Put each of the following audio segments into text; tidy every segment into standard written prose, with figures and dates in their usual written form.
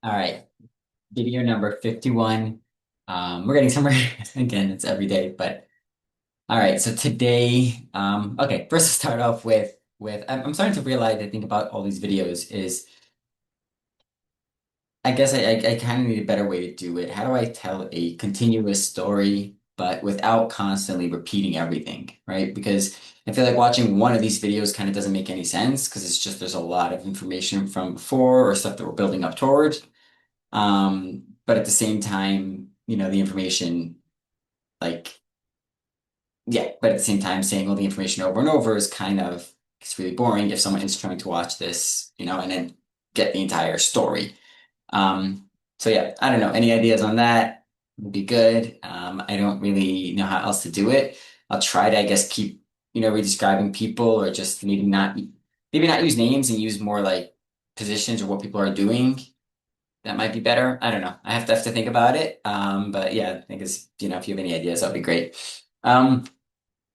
All right, video number 51. We're getting somewhere. Again, it's every day, but all right. So today, okay, first to start off with I'm starting to realize I think about all these videos is I guess I kind of need a better way to do it. How do I tell a continuous story, but without constantly repeating everything, right? Because I feel like watching one of these videos kind of doesn't make any sense because it's just there's a lot of information from before or stuff that we're building up towards. But at the same time, the information, like, yeah, but at the same time, saying all the information over and over is kind of, it's really boring if someone is trying to watch this, and then get the entire story. So yeah, I don't know. Any ideas on that would be good. I don't really know how else to do it. I'll try to, I guess, keep, redescribing people or just maybe not use names and use more like positions or what people are doing. That might be better. I don't know. I have to think about it. But yeah, I think it's, if you have any ideas, that'd be great. Um,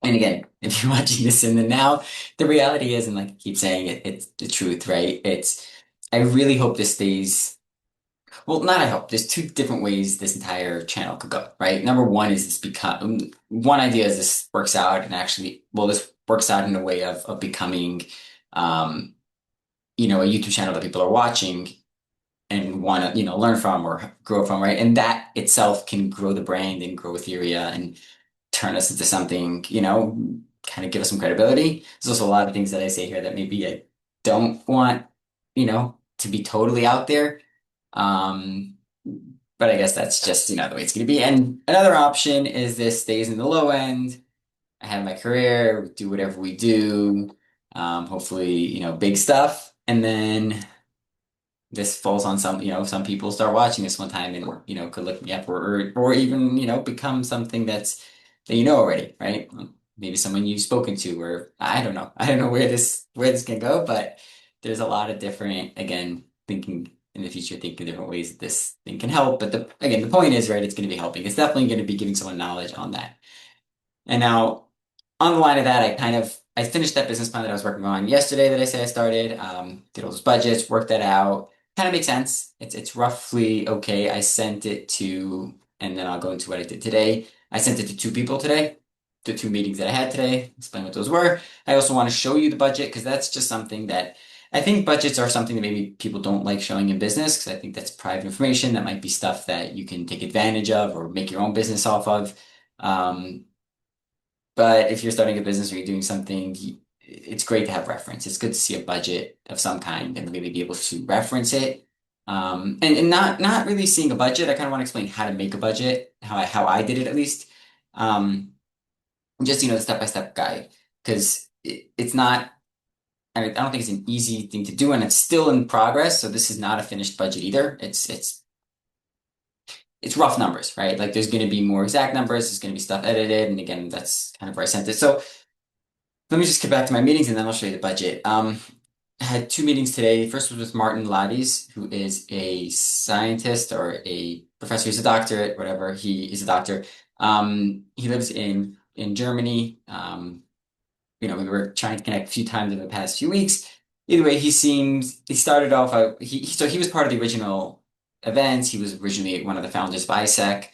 and again, if you're watching this in the now, the reality is, and like I keep saying it, it's the truth, right? I really hope this stays, well, not I hope, there's two different ways this entire channel could go, right? Number one is one idea is this works out and actually, well, this works out in a way of becoming, um, a YouTube channel that people are watching and want to, learn from or grow from, right? And that itself can grow the brand and grow Etheria and turn us into something, kind of give us some credibility. There's also a lot of things that I say here that maybe I don't want, to be totally out there. Um, but I guess that's just, the way it's going to be. And another option is this stays in the low end. I have my career, do whatever we do. Hopefully, big stuff. And then this falls on some people start watching this one time and could look me up or even become something that already, right? Maybe someone you've spoken to, or I don't know where this can go, but there's a lot of different, again, thinking in the future, thinking different ways that this thing can help. But the point is, right, it's going to be helping. It's definitely going to be giving someone knowledge on that. And now, on the line of that, I finished that business plan that I was working on yesterday that I said I started. Did all those budgets, worked that out. Kind of makes sense. It's roughly okay. I sent it to, and then I'll go into what I did today. I sent it to two people today, the two meetings that I had today. Explain what those were. I also want to show you the budget because that's just something that I think budgets are something that maybe people don't like showing in business because I think that's private information. That might be stuff that you can take advantage of or make your own business off of. Um, but if you're starting a business or you're doing something, it's great to have reference. It's good to see a budget of some kind and really be able to reference it. And not really seeing a budget. I kind of want to explain how to make a budget, how I did it at least. Um, just the step-by-step guide because it's not. I don't think it's an easy thing to do, and it's still in progress. So this is not a finished budget either. It's rough numbers, right? Like there's going to be more exact numbers. There's going to be stuff edited, and again, that's kind of where I sent it. So let me just get back to my meetings and then I'll show you the budget. I had two meetings today. First was with Martin Lades, who is a scientist or a professor. He's a doctorate, whatever. He is a doctor. He lives in Germany. We were trying to connect a few times in the past few weeks. Either way, he started off, so he was part of the original events. He was originally one of the founders of ISEC.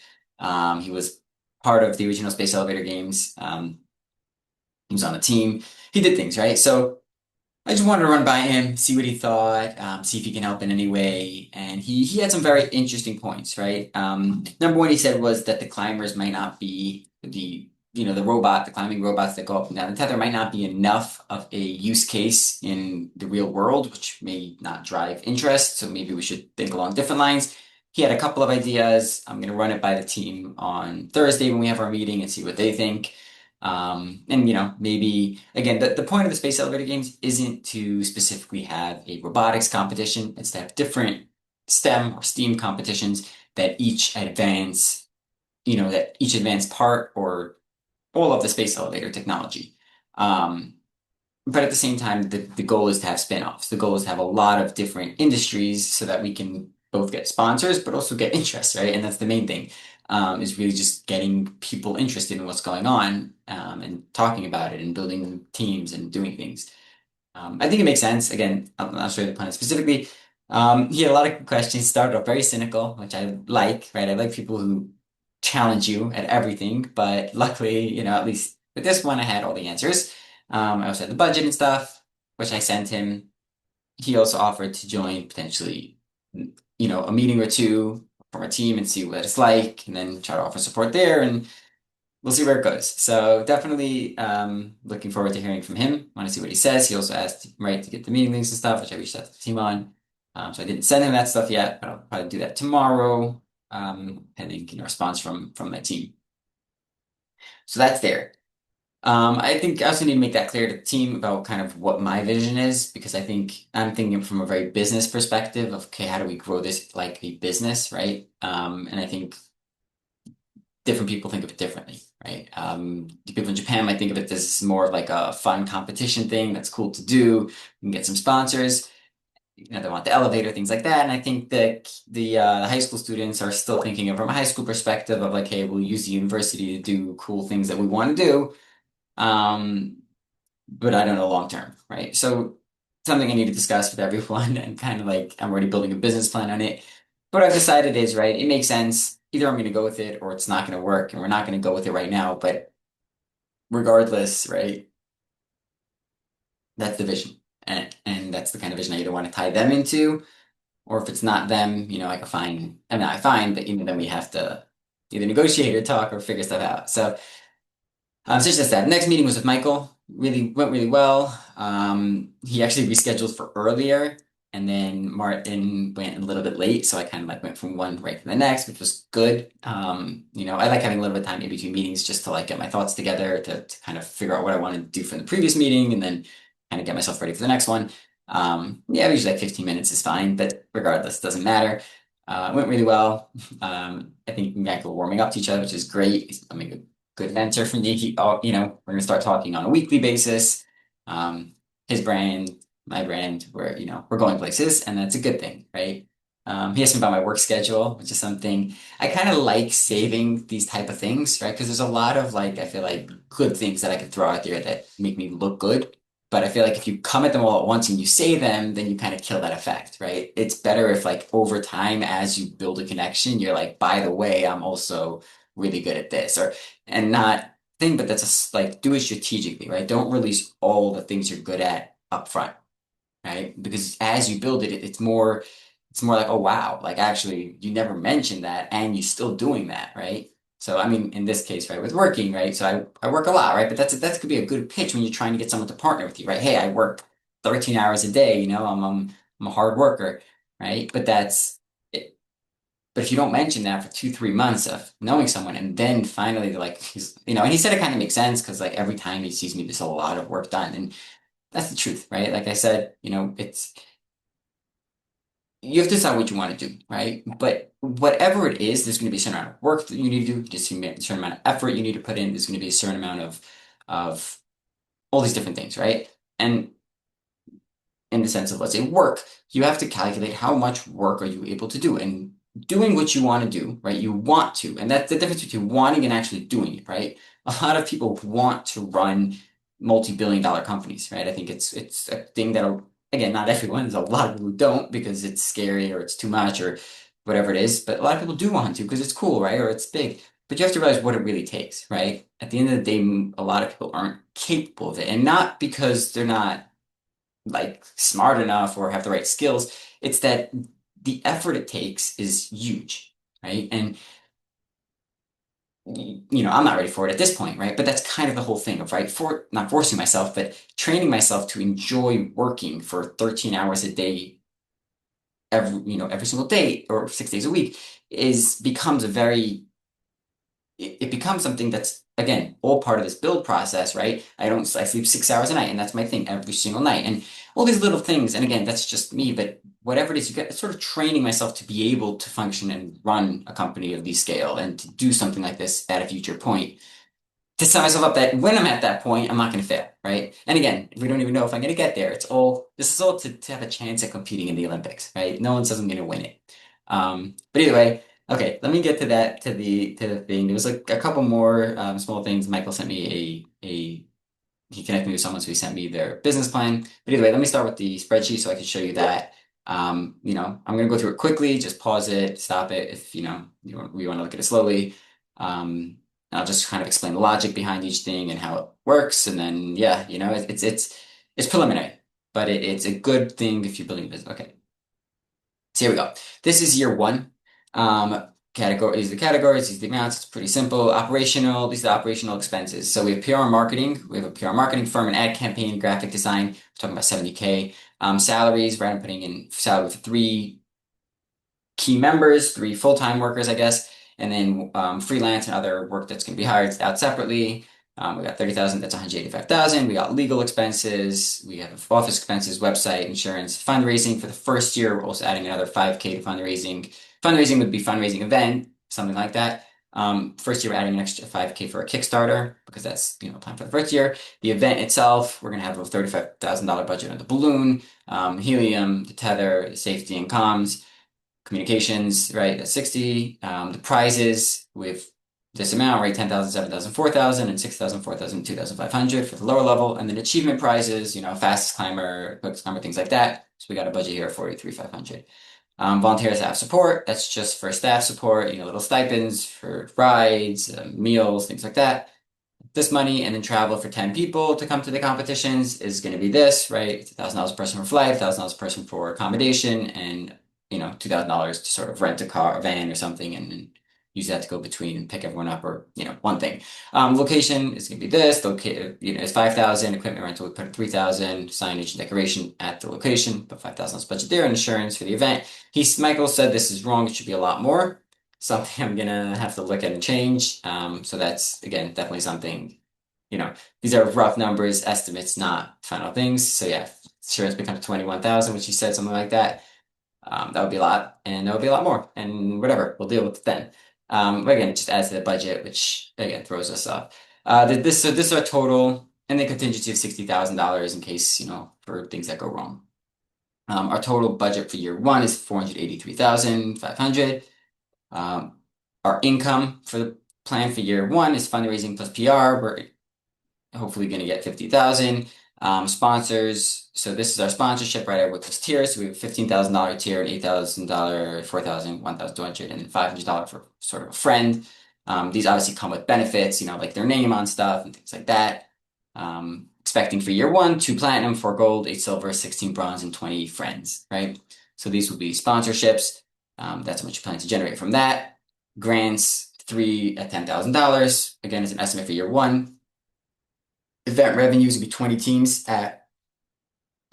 He was part of the original Space Elevator games. He was on the team. He did things, right? So I just wanted to run by him, see what he thought, see if he can help in any way. And he had some very interesting points, right? Number one, he said was that the climbers might not be the climbing robots that go up and down the tether might not be enough of a use case in the real world, which may not drive interest. So maybe we should think along different lines. He had a couple of ideas. I'm going to run it by the team on Thursday when we have our meeting and see what they think. And maybe again, the point of the Space Elevator games isn't to specifically have a robotics competition. It's to have different STEM or STEAM competitions that each advance part or all of the space elevator technology. Um, but at the same time, the goal is to have spin-offs. The goal is to have a lot of different industries so that we can both get sponsors, but also get interest, right? And that's the main thing, is really just getting people interested in what's going on, and talking about it and building teams and doing things. I think it makes sense. Again, I'll show you the plan specifically. He had a lot of good questions. Started off very cynical, which I like, right? I like people who challenge you at everything, but luckily, at least with this one, I had all the answers. I also had the budget and stuff, which I sent him. He also offered to join potentially, a meeting or two from our team and see what it's like, and then try to offer support there, and we'll see where it goes. So definitely looking forward to hearing from him. Want to see what he says. He also asked, right, to get the meeting links and stuff, which I reached out to the team on. So I didn't send him that stuff yet, but I'll probably do that tomorrow, pending, response from my team. So that's there. I think I also need to make that clear to the team about kind of what my vision is, because I think I'm thinking from a very business perspective of, okay, how do we grow this like a business, right? And I think different people think of it differently, right? The people in Japan might think of it as more of like a fun competition thing that's cool to do. You can get some sponsors. They want the elevator, things like that. And I think that the high school students are still thinking of from a high school perspective of like, hey, we'll use the university to do cool things that we want to do. Um, but I don't know long term, right? So something I need to discuss with everyone and kind of like I'm already building a business plan on it. What I've decided is, right, it makes sense. Either I'm going to go with it or it's not going to work, and we're not going to go with it right now. But regardless, right, that's the vision. And that's the kind of vision I either want to tie them into, or if it's not them, I can find, I find, but even then we have to either negotiate or talk or figure stuff out. So it's just that. Next meeting was with Michael. Really went really well. He actually rescheduled for earlier, and then Martin went a little bit late, so I kind of like went from one right to the next, which was good. I like having a little bit of time in between meetings just to like get my thoughts together to kind of figure out what I want to do from the previous meeting, and then kind of get myself ready for the next one. Yeah, usually like 15 minutes is fine, but regardless, doesn't matter. It went really well. I think me and Michael were warming up to each other, which is great. He's becoming a good mentor for me. We're gonna start talking on a weekly basis. Um, his brand, my brand, we're going places, and that's a good thing, right? He asked me about my work schedule, which is something I kind of like saving these type of things, right? Because there's a lot of like, I feel like good things that I could throw out there that make me look good. But I feel like if you come at them all at once and you say them, then you kind of kill that effect, right? It's better if like over time, as you build a connection, you're like, by the way, I'm also really good at this, or and not thing, but like do it strategically, right? Don't release all the things you're good at up front, right? Because as you build it, it's more like, oh wow, like actually you never mentioned that and you're still doing that, right? So I mean, in this case, right, with working, right? So I work a lot, right? But that could be a good pitch when you're trying to get someone to partner with you, right? Hey, I work 13 hours a day, I'm a hard worker, right? But if you don't mention that for 2, 3 months of knowing someone, and then finally they're like, and he said it kind of makes sense because like every time he sees me, there's a lot of work done, and that's the truth, right? Like I said, it's you have to decide what you want to do, right? But whatever it is, there's going to be a certain amount of work that you need to do, just a certain amount of effort you need to put in. There's going to be a certain amount of all these different things, right? And in the sense of, let's say, work, you have to calculate how much work are you able to do and doing what you want to do, right? You want to, and that's the difference between wanting and actually doing it, right? A lot of people want to run multi-billion-dollar companies, right? I think it's a thing that, again, not everyone, there's a lot of people who don't because it's scary or it's too much or whatever it is, but a lot of people do want to because it's cool, right? Or it's big. But you have to realize what it really takes, right? At the end of the day, a lot of people aren't capable of it, and not because they're not like smart enough or have the right skills. It's that the effort it takes is huge, right? And I'm not ready for it at this point, right? But that's kind of the whole thing of right for not forcing myself, but training myself to enjoy working for 13 hours a day every single day or 6 days a week is becomes a very it becomes something that's again all part of this build process, right? I sleep 6 hours a night, and that's my thing every single night, and all these little things. And again, that's just me, but whatever it is, you get sort of training myself to be able to function and run a company of this scale and to do something like this at a future point. To set myself up that when I'm at that point, I'm not going to fail, right? And again, we don't even know if I'm going to get there. This is all to have a chance at competing in the Olympics, right? No one says I'm going to win it. But either way, okay, let me get to that, to the thing. There was like a couple more small things. Michael sent me he connected me with someone, so he sent me their business plan. But either way, let me start with the spreadsheet so I can show you that. I'm going to go through it quickly, just pause it, stop it if, we want to look at it slowly. I'll just kind of explain the logic behind each thing and how it works. And then, yeah, it's preliminary, but it's a good thing if you're building a business. Okay. So here we go. This is year one. These are the categories, these are the amounts. It's pretty simple. Operational, these are the operational expenses. So we have PR and marketing. We have a PR marketing firm, an ad campaign, graphic design. We're talking about 70K. Salaries, right? I'm putting in salary for three key members, three full-time workers, I guess, and then freelance and other work that's going to be hired out separately. We got 30,000, that's 185,000. We got legal expenses, we have office expenses, website, insurance, fundraising for the first year. We're also adding another 5K to fundraising. Fundraising would be fundraising event, something like that. First year, we're adding an extra 5K for a Kickstarter because that's planned for the first year. The event itself, we're gonna have a $35,000 budget on the balloon, helium, the tether, the safety and comms, communications, right? That's 60. The prizes with this amount, right? 10,000, 7,000, 4,000, and 6,000, 4,000, 2,500 for the lower level. And then achievement prizes, fastest climber, quickest climber, things like that. So we got a budget here of 43,500. Volunteer staff support, that's just for staff support, little stipends for rides, meals, things like that. This money and then travel for 10 people to come to the competitions is going to be this, right? It's $1,000 a person for flight, $1,000 a person for accommodation, and $2,000 to sort of rent a car, a van or something, and use that to go between and pick everyone up, or one thing. Location is going to be this. It's 5,000. Equipment rental we put at 3,000. Signage and decoration at the location, but 5,000 budget there. And insurance for the event. Michael said this is wrong. It should be a lot more. Something I'm gonna have to look at and change. So that's again definitely something. These are rough numbers, estimates, not final things. So yeah, insurance becomes 21,000, which you said something like that. That would be a lot, and that would be a lot more, and whatever, we'll deal with it then. But again, it just adds to the budget, which again throws us off. This is our total, and the contingency of $60,000 in case for things that go wrong. Our total budget for year one is 483,500. Our income for the plan for year one is fundraising plus PR. We're hopefully going to get 50,000. Sponsors. So this is our sponsorship right with this tier. So we have a $15,000 tier, an $8,000, 4,000, 1,200, and $500 for sort of a friend. These obviously come with benefits, like their name on stuff and things like that. Expecting for year one, 2 platinum, 4 gold, 8 silver, 16 bronze, and 20 friends, right? So these will be sponsorships. That's how much you plan to generate from that. Grants, 3 at $10,000. Again, it's an estimate for year one. Event revenues would be 20 teams at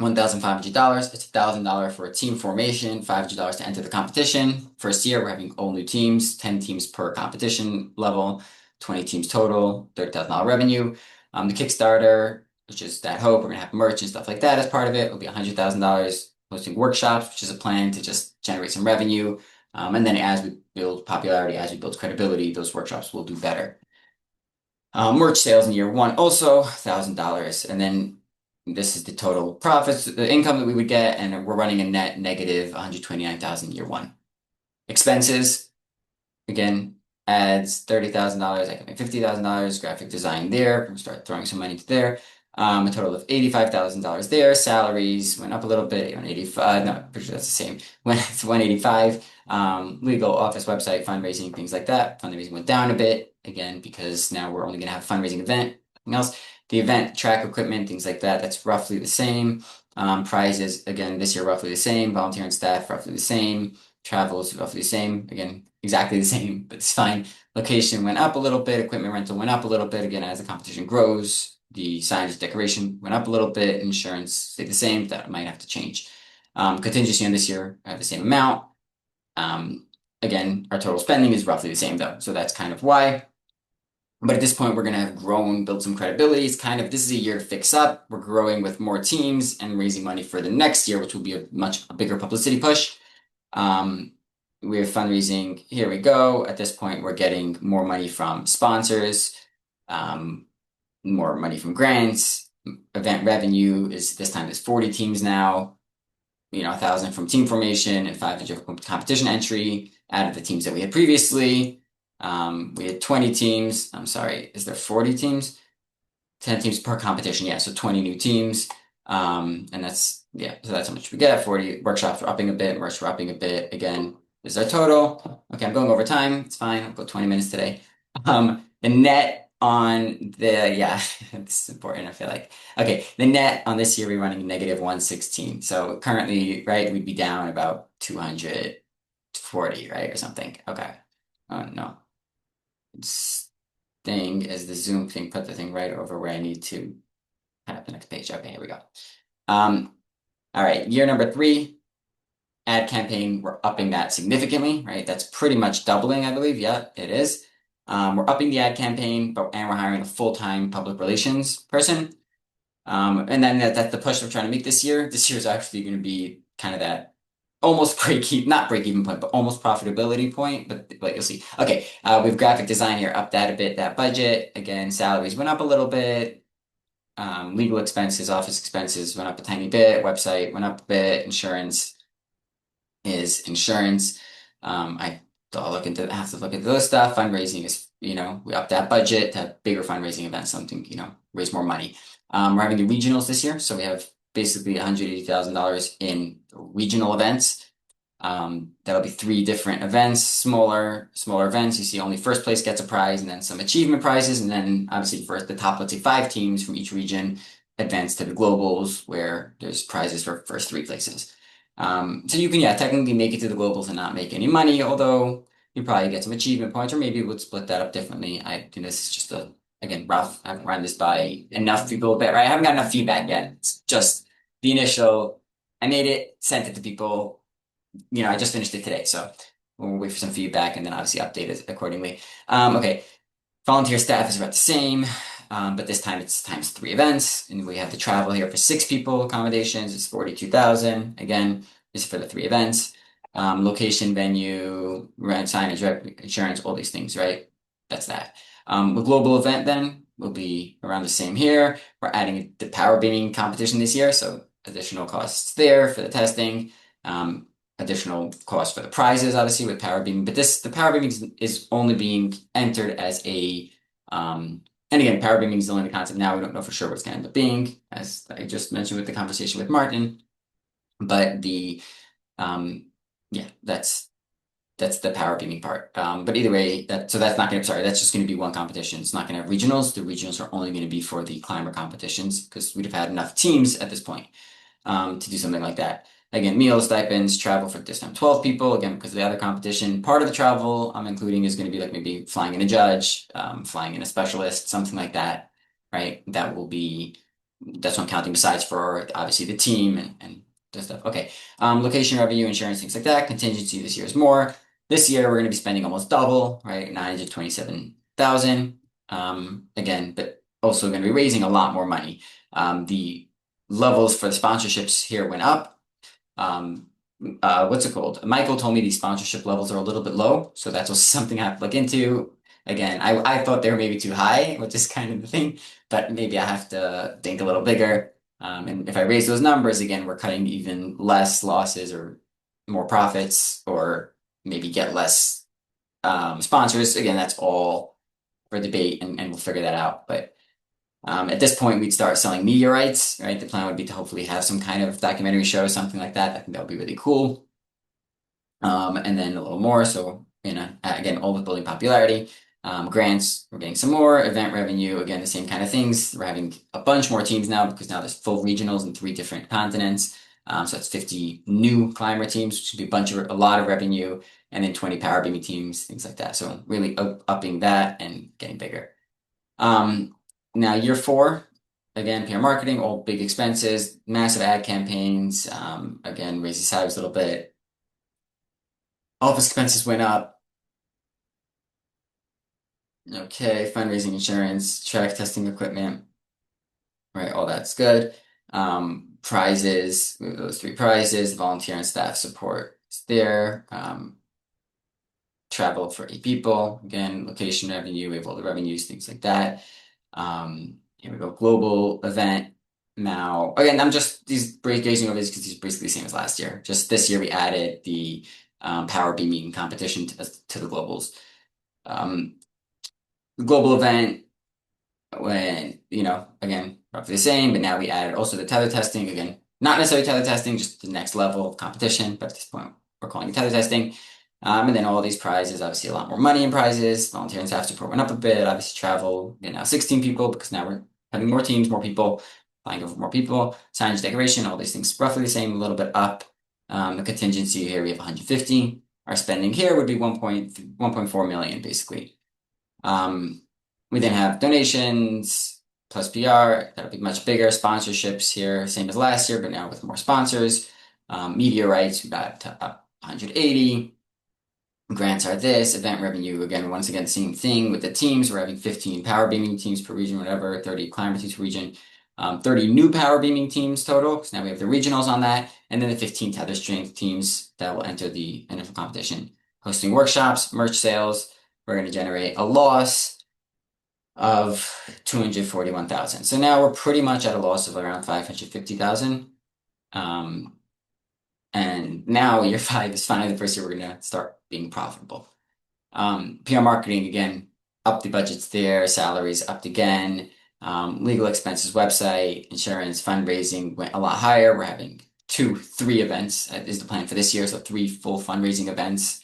$1,500. It's $1,000 for a team formation, $500 to enter the competition. First year, we're having all new teams, 10 teams per competition level, 20 teams total, $30,000 revenue. The Kickstarter, which is that hope, we're gonna have merch and stuff like that as part of it. Will be $100,000. Hosting workshops, which is a plan to just generate some revenue. And then as we build popularity, as we build credibility, those workshops will do better. Merch sales in year one, also $1,000. And then this is the total profits, the income that we would get, and we're running a net negative 129,000 year one. Expenses, again, adds $30,000, I can make $50,000, graphic design there, we'll start throwing some money to there. A total of $85,000 there. Salaries went up a little bit, 185, no, pretty sure that's the same. It's 185. Legal, office, website, fundraising, things like that. Fundraising went down a bit, again, because now we're only going to have a fundraising event, nothing else. The event, track equipment, things like that, that's roughly the same. Prizes, again, this year roughly the same. Volunteer and staff, roughly the same. Travel is roughly the same. Again, exactly the same, but it's fine. Location went up a little bit. Equipment rental went up a little bit. Again, as the competition grows, the signage decoration went up a little bit. Insurance stayed the same. That might have to change. Contingency on this year, I have the same amount. Again, our total spending is roughly the same though. So that's kind of why. But at this point, we're going to have grown, built some credibility. It's kind of, this is a year to fix up. We're growing with more teams and raising money for the next year, which will be a much bigger publicity push. We're fundraising. Here we go. At this point, we're getting more money from sponsors, more money from grants. Event revenue is this time is 40 teams now. 1,000 from team formation and 500 from competition entry. Added the teams that we had previously. We had 20 teams. I'm sorry, is there 40 teams? 10 teams per competition, yeah, so 20 new teams. And that's Yeah, so that's how much we get. 40 workshops are upping a bit, merch we're upping a bit. Again, this is our total. Okay, I'm going over time. It's fine. I'll go 20 minutes today. The net on the, yeah, this is important, I feel like. Okay, the net on this year, we're running negative 116. So currently, right, we'd be down about 240, right, or something. Okay. Oh, no. This thing is the Zoom thing, put the thing right over where I need to have the next page. Okay, here we go. Um, all right, year number 3, ad campaign, we're upping that significantly, right? That's pretty much doubling, I believe. Yeah, it is. We're upping the ad campaign, and we're hiring a full-time public relations person. And then that's the push we're trying to make this year. This year is actually going to be kind of that almost break even, not break even point, but almost profitability point. But you'll see. Okay, we have graphic design here, up that a bit. That budget again, salaries went up a little bit. Legal expenses, office expenses went up a tiny bit. Website went up a bit. Insurance is insurance. I'll have to look into those stuff. Fundraising is, we up that budget to have bigger fundraising events, something, raise more money. We're having the regionals this year, so we have basically $180,000 in regional events. That'll be 3 different events, smaller events. You see only first place gets a prize and then some achievement prizes. And then obviously for the top, let's say 5 teams from each region advance to the globals where there's prizes for first 3 places. So you can, yeah, technically make it to the globals and not make any money, although you probably get some achievement points, or maybe we'll split that up differently. I think this is just again, rough. I haven't run this by enough people, but right, I haven't got enough feedback yet. It's just the initial, I made it, sent it to people. I just finished it today, so we'll wait for some feedback and then obviously update it accordingly. Okay, volunteer staff is about the same, but this time it's times 3 events, and we have the travel here for 6 people. Accommodations is 42,000. Again, this is for the 3 events. Location, venue, rent, signage, insurance, all these things, right? That's that. The global event then will be around the same here. We're adding the power beaming competition this year, so additional costs there for the testing. Additional cost for the prizes, obviously, with power beaming. But the power beaming is only being entered as and again, power beaming is only the concept now. We don't know for sure what's going to end up being, as I just mentioned with the conversation with Martin. But yeah, that's the power beaming part. But either way, that's not going to, sorry, that's just going to be one competition. It's not going to have regionals. The regionals are only going to be for the climber competitions because we'd have had enough teams at this point to do something like that. Again, meals, stipends, travel for this time 12 people, again, because of the other competition. Part of the travel I'm including is going to be like maybe flying in a judge, flying in a specialist, something like that, right? That's what I'm counting besides for obviously the team and the stuff. Okay. Location revenue, insurance, things like that. Contingency this year is more. This year we're going to be spending almost double, right? 927,000. Again, but also going to be raising a lot more money. The levels for the sponsorships here went up. What's it called? Michael told me these sponsorship levels are a little bit low, so that's also something I have to look into. Again, I thought they were maybe too high, which is kind of the thing, but maybe I have to think a little bigger. And if I raise those numbers, again, we're cutting even less losses or more profits, or maybe get less sponsors. Again, that's all for debate, and we'll figure that out. But at this point, we'd start selling media rights, right? The plan would be to hopefully have some kind of documentary show, something like that. I think that would be really cool. And then a little more. So, again, all with building popularity. Grants, we're getting some more. Event revenue, again, the same kind of things. We're having a bunch more teams now because now there's full regionals in 3 different continents. So it's 50 new climber teams, which should be a lot of revenue, and then 20 power beaming teams, things like that. So really upping that and getting bigger. Now year 4, again, PR marketing, all big expenses, massive ad campaigns. Again, raise the salaries a little bit. Office expenses went up. Okay, fundraising, insurance, track testing equipment, right? All that's good. Prizes, we have those 3 prizes, volunteer and staff support is there. Travel for 8 people. Again, location revenue, we have all the revenues, things like that. Here we go, global event. Now, again, I'm just gazing over these because these are basically the same as last year. Just this year, we added the power beaming competition to the globals. The global event, when, again, roughly the same, but now we added also the tether testing. Again, Not necessarily tether testing, just the next level of competition, but at this point we're calling it tether testing. And then all these prizes, obviously a lot more money in prizes. Volunteer and staff support went up a bit. Obviously travel, now 16 people because now we're having more teams, more people, flying over more people. Signage, decoration, all these things roughly the same, a little bit up. The contingency here we have 150. Our spending here would be 1.4 million basically. Um, we then have donations plus PR. That'll be much bigger. Sponsorships here, same as last year, but now with more sponsors. Media rights, we got up 180. Grants are this. Event revenue, again, once again, same thing with the teams. We're having 15 power beaming teams per region, whatever, 30 climber teams per region, 30 new power beaming teams total. So now we have the regionals on that, and then the 15 tether strength teams that will enter the initial competition. Hosting workshops, merch sales. We're going to generate a loss of 241,000. So now we're pretty much at a loss of around 550,000. And now year 5 is finally the first year we're going to start being profitable. PR marketing, again, up the budgets there, salaries upped again, legal expenses, website, insurance, fundraising went a lot higher. We're having 3 events is the plan for this year, so 3 full fundraising events.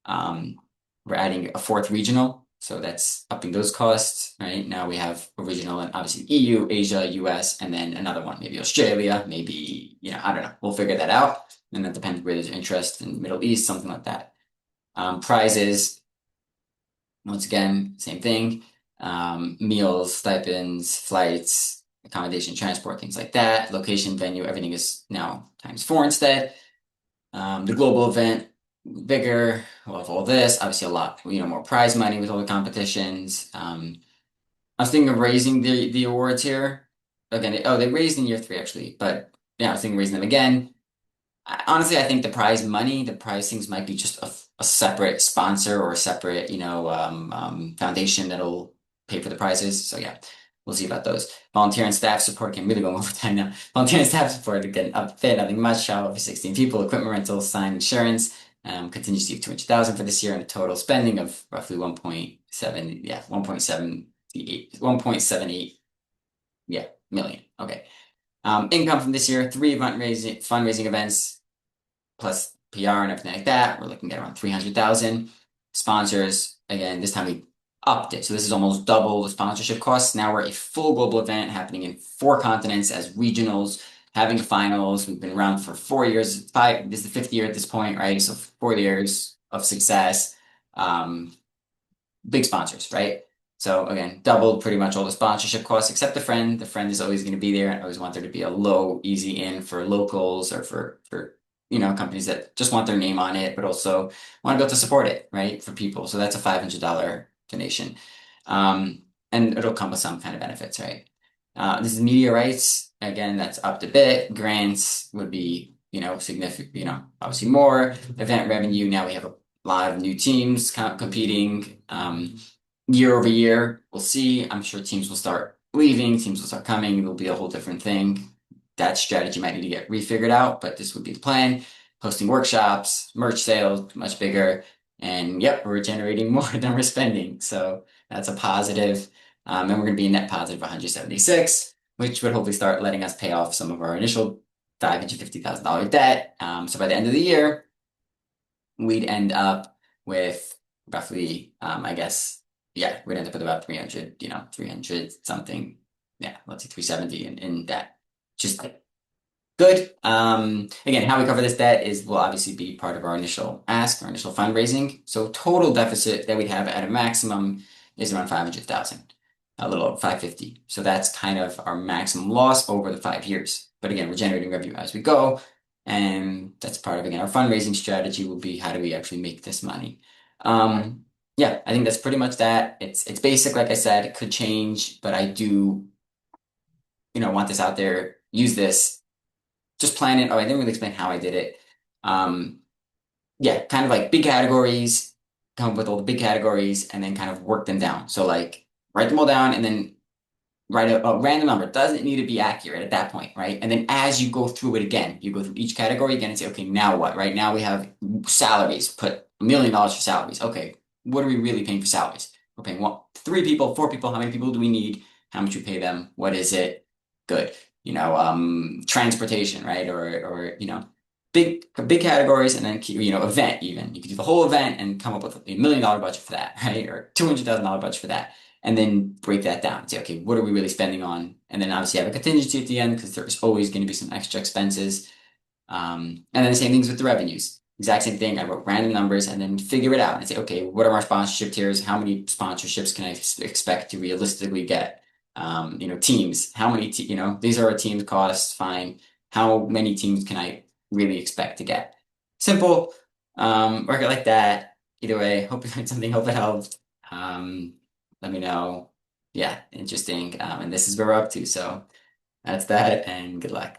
We're adding a 4th regional, so that's upping those costs, right? Now we have a regional in obviously EU, Asia, US, and then another one, maybe Australia, maybe, I don't know. We'll figure that out. And that depends where there's interest in the Middle East, something like that. Prizes, once again, same thing. Meals, stipends, flights, accommodation, transport, things like that. Location, venue, everything is now ×4 instead. The global event, bigger. We'll have all this, obviously a lot, more prize money with all the competitions. I was thinking of raising the awards here. Again, they raised in year 3 actually, but yeah, I was thinking of raising them again. Honestly, I think the prize things might be just a separate sponsor or a separate, foundation that'll pay for the prizes. So yeah, we'll see about those. Volunteer and staff support, again, really going over time now. Volunteer and staff support, again, up fit, nothing much, over 16 people, equipment rentals, sign insurance, contingency of 200,000 for this year, and a total spending of roughly 1.78 million. Okay. Income from this year, 3 fundraising events, plus PR and everything like that. We're looking at around 300,000. Sponsors, again, this time we upped it. So this is almost double the sponsorship costs. Now we're a full global event happening in 4 continents as regionals, having finals. We've been around for 4 years. This is the 5th year at this point, right? So 4 years of success. Big sponsors, right? So again, doubled pretty much all the sponsorship costs except the friend. The friend is always going to be there. I always want there to be a low, easy in for locals or for companies that just want their name on it, but also want to be able to support it, right? For people. So that's a $500 donation. And it'll come with some kind of benefits, right? This is media rights. Again, that's upped a bit. Grants would be, significant, obviously more. Event revenue, now we have a lot of new teams competing. Year over year, we'll see. I'm sure teams will start leaving, teams will start coming. It'll be a whole different thing. That strategy might need to get refigured out, but this would be the plan. Hosting workshops, merch sales, much bigger. And yep, we're generating more than we're spending. So that's a positive. And we're going to be a net positive 176, which would hopefully start letting us pay off some of our initial $550,000 debt. So by the end of the year, we'd end up with roughly, we'd end up with about 300, 300 something. Yeah, let's say 370 in debt. Just good. Again, how we cover this debt will obviously be part of our initial ask, our initial fundraising. So total deficit that we'd have at a maximum is around 500,000, a little over 550. So that's kind of our maximum loss over the 5 years. But again, we're generating revenue as we go. And that's part of, again, our fundraising strategy will be how do we actually make this money? Yeah, I think that's pretty much that. It's basic, like I said, it could change, but I do, want this out there, use this, just plan it. Oh, I didn't really explain how I did it. Yeah, kind of like big categories, come up with all the big categories and then kind of work them down. So like write them all down and then write a random number. It doesn't need to be accurate at that point, right? And then as you go through it again, you go through each category again and say, okay, now what, right? Now we have salaries, put $1 million for salaries. Okay, what are we really paying for salaries? We're paying 3 people, 4 people. How many people do we need? How much we pay them? What is it? Good. transportation, right? Or big categories, and then event even. You could do the whole event and come up with $1 million budget for that, right? Or $200,000 budget for that, and then break that down and say, okay, what are we really spending on? And then obviously have a contingency at the end because there's always going to be some extra expenses. And then the same things with the revenues. Exact same thing. I wrote random numbers and then figure it out and say, okay, what are our sponsorship tiers? How many sponsorships can I expect to realistically get? Teams. How many? These are our teams costs. Fine. How many teams can I really expect to get? Simple. Work it like that. Either way, hope you learned something. Hope it helped. Let me know. Yeah, interesting. And this is where we're up to. So that's that, and good luck.